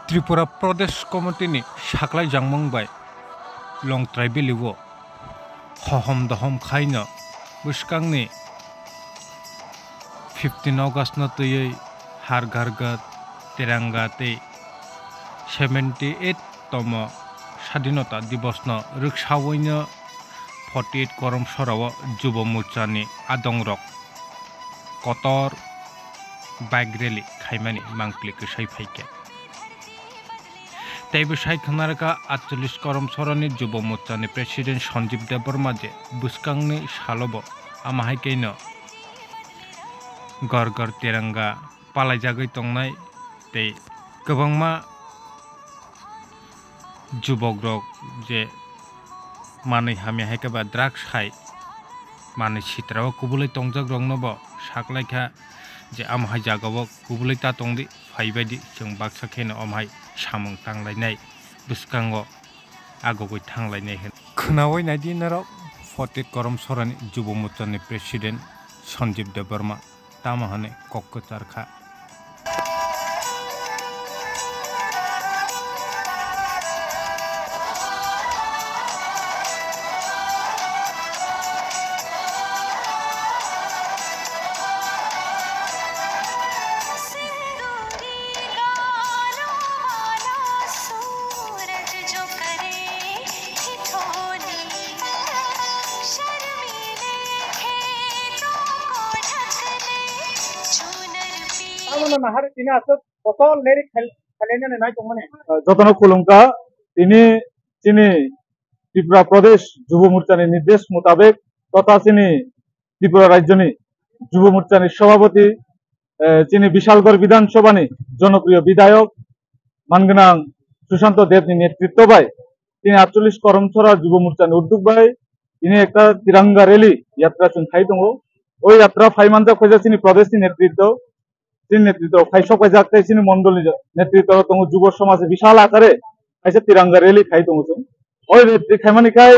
त्रिपुरा प्रदेश कमिटिनि साख्लाय जांमंबाय लं ट्राइबेलिवो हहम दहम खायनो बुस्कांनि 15 अगस्त न तयै हार गारगात तिरंगा ते 78 तम स्वाधीनता दिवस न रक्षावैनो 48 करम सराव जुब मोर्चानि आदंरक कतर बाइक रैली खायमानि मांकलि कसाई फाइके तैबो सायखनारका 48 करम सरनि जुब मोर्चानि प्रेसिडेंट सञ्जीव देबबर्मा जे बुस्कांनि सालब आमाहायकेनो घर घर तिरंगा पालायजागै तंनाय तै गोबांमा जुबक रक जे मानै हामि हायकाबा ड्राग्स हाय मानै सित्राव कुबुलै तंजाग रंनोबो साख्लायखा जे आमहाय जागाव कुबुलै ता तंदि फाइबायदि जों बाक्सा खेनो आमहाय सामं तांलायनाय बुस्कांगो आगोगै थांलायनाय होन खोनावै नायदिनाराव 48 करम सरनि जुब मोर्चानि प्रेसिडेंट सञ्जीव देबबर्मा तामाहाने कक्कचारखा যতন কুলুঙ্কা তিনি ত্রিপুরা প্রদেশ যুব মোর্চানি নির্দেশ মোতাবেক তথা তিনি ত্রিপুরা রাজ্যনি যুব মোর্চানি সভাপতি তিনি বিশালগড় বিধানসভানি জনপ্রিয় বিধায়ক মানগনাং সুশান্ত দেবনি নেতৃত্ব বাই তিনি 48 করমছড়া যুব মোর্চানি উদ্যোগ বাই তিনি একটা তিরঙ্গা রেলি यात्रा जों खाय दङ ওই यात्रा फाइमानजा खयजासिनि प्रदेशनि नेतृत्व नेतृत्व खायसो खयजाखै सिनि मण्डलनि नेतृत्व दङ जुब समाज विशाल आकारे खायसे तिरंगा रेली खाय दङ जों ओइ रेली खायमानिखाय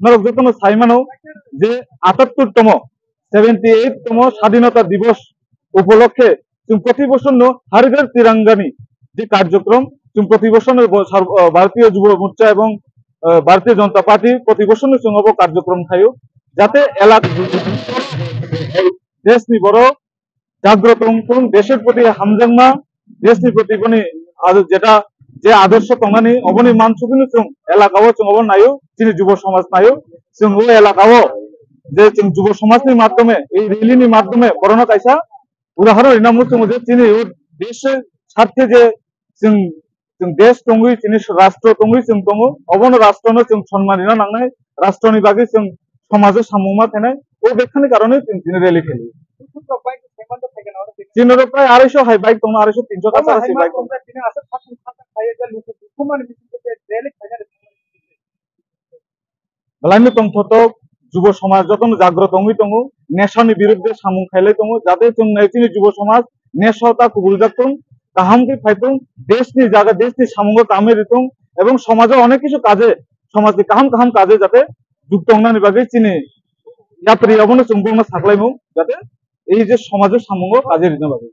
नरक जतन साइमानो जे 78 तम 78 तम स्वाधीनता दिवस उपलक्षे जों प्रति बोसोरनो हारगार तिरंगानि जे कार्यक्रम जों प्रति बोसोरनो भारतीय जुब मोर्चा एवं भारतीय जनता पार्टी प्रति बोसोरनो जों अब कार्यक्रम खायो जाते एलाका देशनि बड़ जाग्रत अंकुन देशेर प्रति हामजांमा देशनि प्रति पनि जेटा जे आदर्श तंनानै अबनि मानसुखिनो जों एलाकाव जों अब नायो जोंनि जुब समाज नायो जों ओ एलाकाव जे जों जुब समाजनि माध्यमे এই রেলিनि माध्यमे बरना कायसा उदाहरण नामो जों जे जोंनि देश स्वार्थे जे जों देश दङै जोंनि राष्ट्र दङै जों दङ अबनो राष्ट्रनो जों सन्मानिना नांनाय राष्ट्रनि बागै जों समाज सामुमा थानाय ओ बेखानि कारणे जों दिनै रेली खेलियो जिनरो प्राय 250 हाई बाइक दङ 200 300 का सारा बाइक दङ दिनै आसे फासन खाता खायो जे लोक दुखुमानि बिसिते रेली खायना बलाइनो तंथतो जुब समाज जतन जाग्रत दङै दङ नेशननि बिरुद्धे सामुं खायलाय दङ जाते जों नैतिनि जुब समाज नेशता कुबुलजाकतों गाहामकै फायतों देशनि जागा देशनि सामुंगो कामे दितों एवं समाजे अनेक किछु काजे समाजनि गाहाम गाहाम काजे जाते যুক্ত হনানি বাগে চিনি यात्री अबनो जों बुंनो साख्लायमु जाते এই যে সমাজের সামঙ্গ কাজে দিতে পারে।